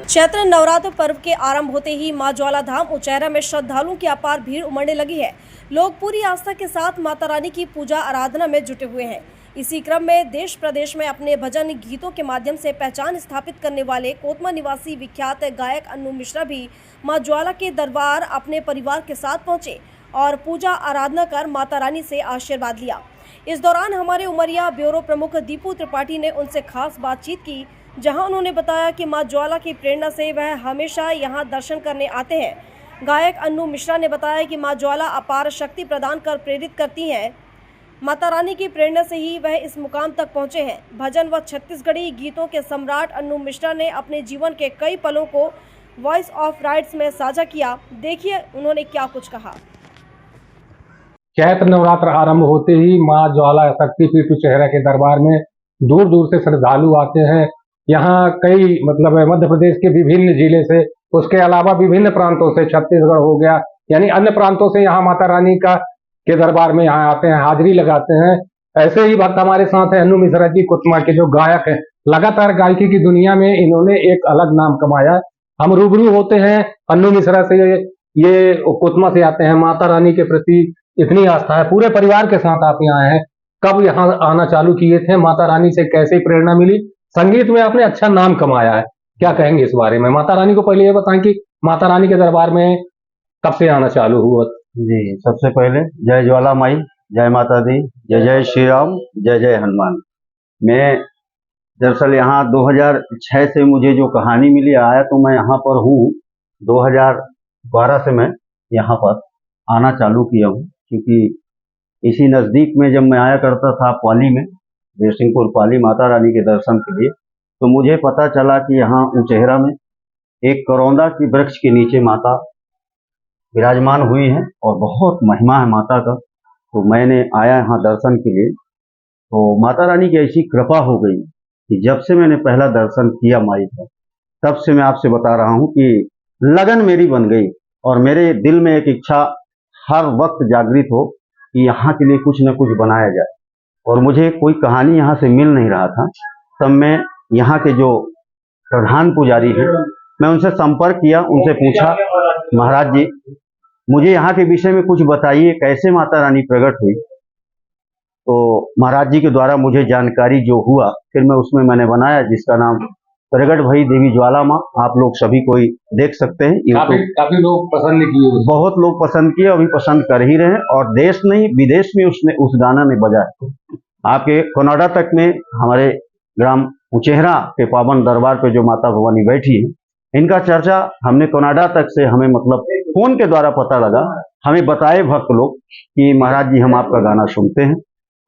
चैत्र नवरात्र पर्व के आरंभ होते ही मां ज्वाला धाम उचैहरा में श्रद्धालुओं की अपार भीड़ उमड़ने लगी है। लोग पूरी आस्था के साथ माता रानी की पूजा आराधना में जुटे हुए हैं। इसी क्रम में देश प्रदेश में अपने भजन गीतों के माध्यम से पहचान स्थापित करने वाले कोतमा निवासी विख्यात गायक अन्नू मिश्रा भी मां ज्वाला के दरबार अपने परिवार के साथ पहुंचे और पूजा आराधना कर माता रानी से आशीर्वाद लिया। इस दौरान हमारे उमरिया ब्यूरो प्रमुख दीपू त्रिपाठी ने उनसे खास बातचीत की, जहां उन्होंने बताया कि मां ज्वाला की प्रेरणा से वह हमेशा यहां दर्शन करने आते हैं। गायक अन्नू मिश्रा ने बताया कि मां ज्वाला अपार शक्ति प्रदान कर प्रेरित करती हैं। माता रानी की प्रेरणा से ही वह इस मुकाम तक पहुंचे हैं। भजन व छत्तीसगढ़ी गीतों के सम्राट अन्नू मिश्रा ने अपने जीवन के कई पलों को वॉइस ऑफ राइट्स में साझा किया। देखिए उन्होंने क्या कुछ कहा। चैत्र नवरात्र आरंभ होते ही मां ज्वाला शक्तिपीठ उचैहरा के दरबार में दूर दूर से श्रद्धालु आते हैं। यहाँ कई मध्य प्रदेश के विभिन्न जिले से, उसके अलावा विभिन्न प्रांतों से, छत्तीसगढ़ हो गया, यानी अन्य प्रांतों से यहाँ माता रानी के दरबार में यहाँ आते हैं, हाजिरी लगाते हैं। ऐसे ही भक्त हमारे साथ है अन्नू मिश्रा जी, कोतमा के जो गायक हैं। लगातार गायकी की दुनिया में इन्होंने एक अलग नाम कमाया। हम रूबरू होते हैं अन्नू मिश्रा से। ये कोतमा से आते हैं। माता रानी के प्रति इतनी आस्था है, पूरे परिवार के साथ आप यहाँ आए हैं। कब यहाँ आना चालू किए थे, माता रानी से कैसे प्रेरणा मिली? संगीत में आपने अच्छा नाम कमाया है, क्या कहेंगे इस बारे में? माता रानी को पहले ये बताएं कि माता रानी के दरबार में कब से आना चालू हुआ? जी, सबसे पहले जय ज्वाला माई, जय माता दी, जय जय श्री राम, जय जय हनुमान। मैं दरअसल यहाँ 2006 से मुझे जो कहानी मिली आया तो मैं यहाँ पर हूँ। 2012 से मैं यहाँ पर आना चालू किया हूँ, क्योंकि इसी नज़दीक में जब मैं आया करता था पाली में, देवसिंहपुर पाली, माता रानी के दर्शन के लिए, तो मुझे पता चला कि यहाँ उचैहरा में एक करौंदा की वृक्ष के नीचे माता विराजमान हुई है और बहुत महिमा है माता का। तो मैंने आया यहाँ दर्शन के लिए, तो माता रानी की ऐसी कृपा हो गई कि जब से मैंने पहला दर्शन किया माई का, तब से मैं आपसे बता रहा हूँ कि लगन मेरी बन गई और मेरे दिल में एक इच्छा हर वक्त जागृत हो कि यहाँ के लिए कुछ न कुछ बनाया जाए। और मुझे कोई कहानी यहाँ से मिल नहीं रहा था। तब मैं यहाँ के जो प्रधान पुजारी हैं, मैं उनसे संपर्क किया, उनसे पूछा, महाराज जी मुझे यहाँ के विषय में कुछ बताइए, कैसे माता रानी प्रकट हुई? तो महाराज जी के द्वारा मुझे जानकारी जो हुआ, फिर मैं उसमें मैंने बनाया, जिसका नाम प्रगट भई देवी ज्वाला माँ। आप लोग सभी कोई देख सकते हैं। काफी लोग पसंद किए, बहुत लोग पसंद किए, अभी पसंद कर ही रहे हैं। और देश नहीं विदेश में उस गाना ने बजा है। आपके कनाडा तक में हमारे ग्राम उचैहरा के पावन दरबार पे जो माता भवानी बैठी है, इनका चर्चा हमने कनाडा तक से हमें फोन के द्वारा पता लगा। हमें बताए भक्त लोग कि महाराज जी हम आपका गाना सुनते हैं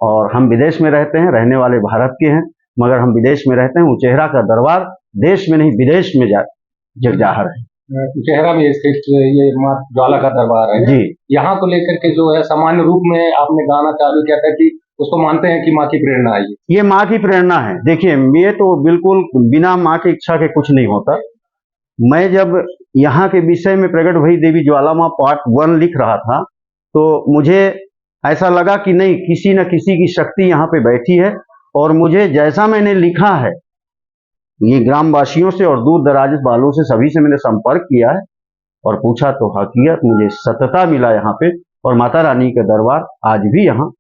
और हम विदेश में रहते हैं, रहने वाले भारत के हैं, मगर हम विदेश में रहते हैं। उचैहरा का दरबार देश में नहीं विदेश में जगजाहर है। उचैहरा में स्थित ये मां ज्वाला का दरबार है जी। यहाँ को लेकर के जो है सामान्य रूप में आपने गाना चालू किया था कि उसको मानते हैं कि माँ की प्रेरणा आई। ये माँ की प्रेरणा है। देखिए, ये तो बिल्कुल बिना माँ की इच्छा के कुछ नहीं होता। मैं जब यहाँ के विषय में प्रगट भई देवी ज्वाला माँ पार्ट 1 लिख रहा था, तो मुझे ऐसा लगा कि नहीं, किसी न किसी की शक्ति यहाँ पे बैठी है। और मुझे जैसा मैंने लिखा है, ये ग्रामवासियों से और दूर दराज वालों से सभी से मैंने संपर्क किया है और पूछा, तो हकीकत मुझे सतता मिला यहाँ पे। और माता रानी का दरबार आज भी यहाँ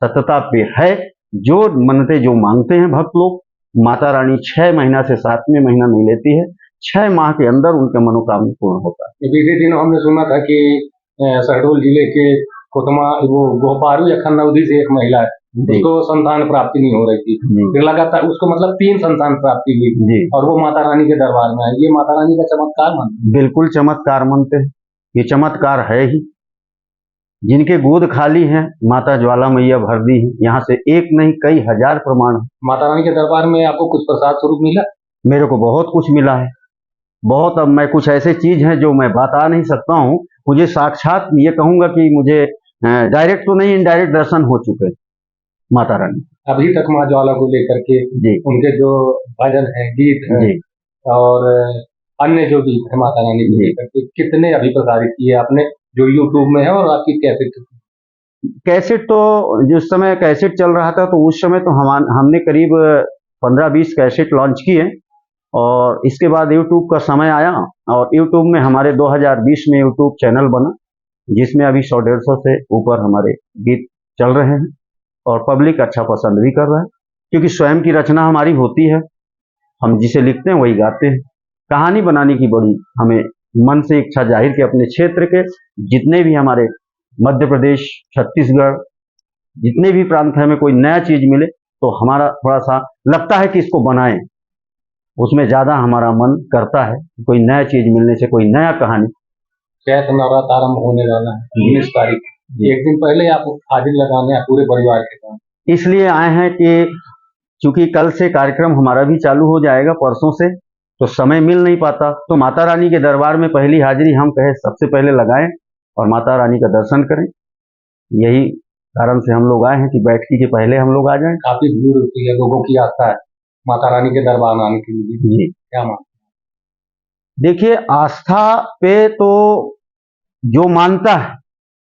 सतता पे है। जो मनते जो मांगते हैं भक्त लोग, माता रानी 6 महीना से 7वें महीना में लेती है। 6 माह के अंदर उनके मनोकामना पूर्ण होता है। बीते दिनों हमने सुना था कि शहडोल जिले के कोतमा वो गोपारू या खन्नौदी से एक महिला है, उसको संतान प्राप्ति नहीं हो रही थी, फिर लगातार उसको 3 संतान प्राप्ति हुई और वो माता रानी के दरबार में आई। ये माता रानी का चमत्कार मानते हैं? बिल्कुल चमत्कार मानते हैं। ये चमत्कार है ही। जिनके गोद खाली हैं, माता ज्वाला मैया भर दी है। यहाँ से एक नहीं कई हजार प्रमाण है। माता रानी के दरबार में आपको कुछ प्रसाद स्वरूप मिला? मेरे को बहुत कुछ मिला है, बहुत। अब मैं कुछ ऐसे चीज हैं जो मैं बता नहीं सकता हूँ। मुझे साक्षात ये कहूंगा कि मुझे डायरेक्ट तो नहीं, इनडायरेक्ट दर्शन हो चुके माता रानी। अभी तक माँ ज्वाला को लेकर के उनके जो भजन है, गीत है और अन्य जो गीत है माता रानी को लेकर के, कितने अभी प्रसारित किए आपने जो यूट्यूब में है? और आपकी कैसेट तो जिस समय कैसेट चल रहा था, तो उस समय तो हमने करीब 15-20 कैसेट लॉन्च किए। और इसके बाद यूट्यूब का समय आया और यूट्यूब में हमारे 2020 में यूट्यूब चैनल बना, जिसमें अभी 100-150 से ऊपर हमारे गीत चल रहे हैं और पब्लिक अच्छा पसंद भी कर रहा है, क्योंकि स्वयं की रचना हमारी होती है, हम जिसे लिखते हैं वही गाते हैं। कहानी बनाने की बड़ी हमें मन से इच्छा जाहिर कि अपने क्षेत्र के जितने भी हमारे मध्य प्रदेश, छत्तीसगढ़, जितने भी प्रांत है, हमें कोई नया चीज मिले तो हमारा थोड़ा सा लगता है कि इसको बनाएं, उसमें ज्यादा हमारा मन करता है कोई नया चीज मिलने से, कोई नया कहानी। चैत्र नवरात्र आरंभ होने वाला है 19 तारीख, एक दिन पहले आप हाजिर लगाने हैं पूरे परिवार के साथ, इसलिए आए हैं कि चूंकि कल से कार्यक्रम हमारा भी चालू हो जाएगा, परसों से, तो समय मिल नहीं पाता, तो माता रानी के दरबार में पहली हाजिरी हम कहे सबसे पहले लगाएं और माता रानी का दर्शन करें। यही कारण से हम लोग आए हैं कि बैठकी के पहले हम लोग आ जाएं। काफी भीड़ होती है, लोगों की आस्था है माता रानी के दरबार में आने के लिए, जी क्या मानते देखिए, आस्था पे तो जो मानता है,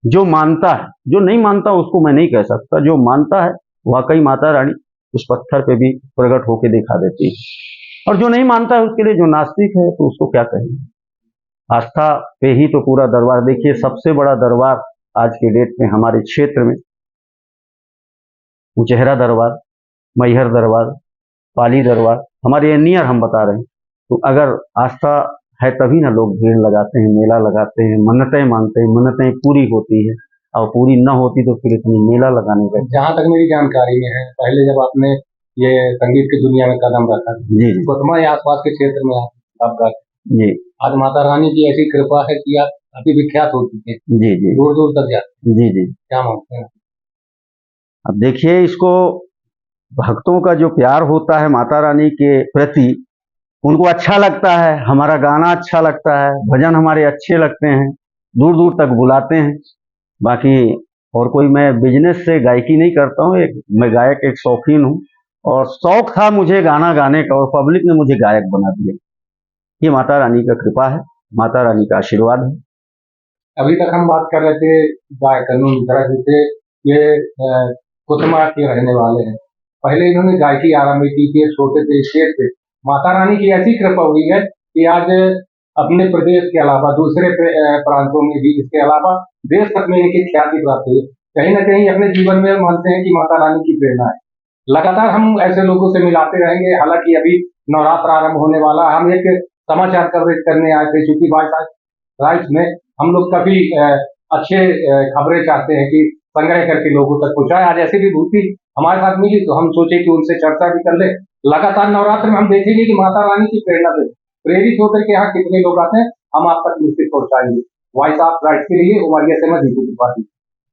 जो नहीं मानता उसको मैं नहीं कह सकता, जो मानता है वाकई माता रानी उस पत्थर पे भी प्रकट होके दिखा देती है, और जो नहीं मानता है उसके लिए, जो नास्तिक है तो उसको क्या कहेंगे। आस्था पे ही तो पूरा दरबार। देखिए, सबसे बड़ा दरबार आज के डेट में हमारे क्षेत्र में उचेहरा दरबार, मैहर दरबार, पाली दरबार, हमारे नियर हम बता रहे हैं। तो अगर आस्था है तभी ना लोग भीड़ लगाते हैं, मेला लगाते हैं, मन्नतें मानते हैं, मन्नतें पूरी होती है, और पूरी न होती तो फिर इतनी मेला लगाने का। जहाँ तक मेरी जानकारी में है, पहले जब आपने ये संगीत की दुनिया में कदम रखा, जी कोतमा या आसपास के क्षेत्र में आप गाते, जी आज माता रानी की ऐसी कृपा है कि आप काफी विख्यात हो चुके हैं, जी जी दूर दूर तक जाते, जी। क्या मानते हैं? अब देखिए, इसको भक्तों का जो प्यार होता है माता रानी के प्रति, उनको अच्छा लगता है, हमारा गाना अच्छा लगता है, भजन हमारे अच्छे लगते हैं, दूर दूर तक बुलाते हैं। बाकी और कोई मैं बिजनेस से गायकी नहीं करता हूँ, मैं गायक एक शौकीन हूँ, और शौक था मुझे गाना गाने का, और पब्लिक ने मुझे गायक बना दिया। ये माता रानी का कृपा है, माता रानी का आशीर्वाद है। अभी तक हम बात कर रहे थे गायक मिश्रा जी से, ये कोतमा के रहने वाले हैं, पहले इन्होंने गायकी आरंभ की थी छोटे से स्टेज पे, माता रानी की ऐसी कृपा हुई है कि आज अपने प्रदेश के अलावा दूसरे प्रांतों में भी, इसके अलावा देश तक में इनकी ख्याति प्राप्त हुई। कहीं ना कहीं अपने जीवन में मानते हैं कि माता रानी की प्रेरणा है। लगातार हम ऐसे लोगों से मिलाते रहेंगे। हालांकि अभी नवरात्र आरंभ होने वाला, हम एक समाचार कवरेज करने आए थे, क्योंकि राइट्स में हम लोग काफी अच्छे खबरें चाहते हैं कि संग्रह करके लोगों तक पहुंचाए। आज ऐसी विभूति हमारे साथ मिली तो हम सोचे कि उनसे चर्चा भी कर ले। लगातार नवरात्र में हम देखेंगे कि माता रानी की प्रेरणा से प्रेरित होकर के यहाँ कितने लोग आते हैं, हम आप तक निश्चित पहुंचाएंगे। वॉइस ऑफ राइट्स के लिए उमरिया से मैं दीपू त्रिपाठी।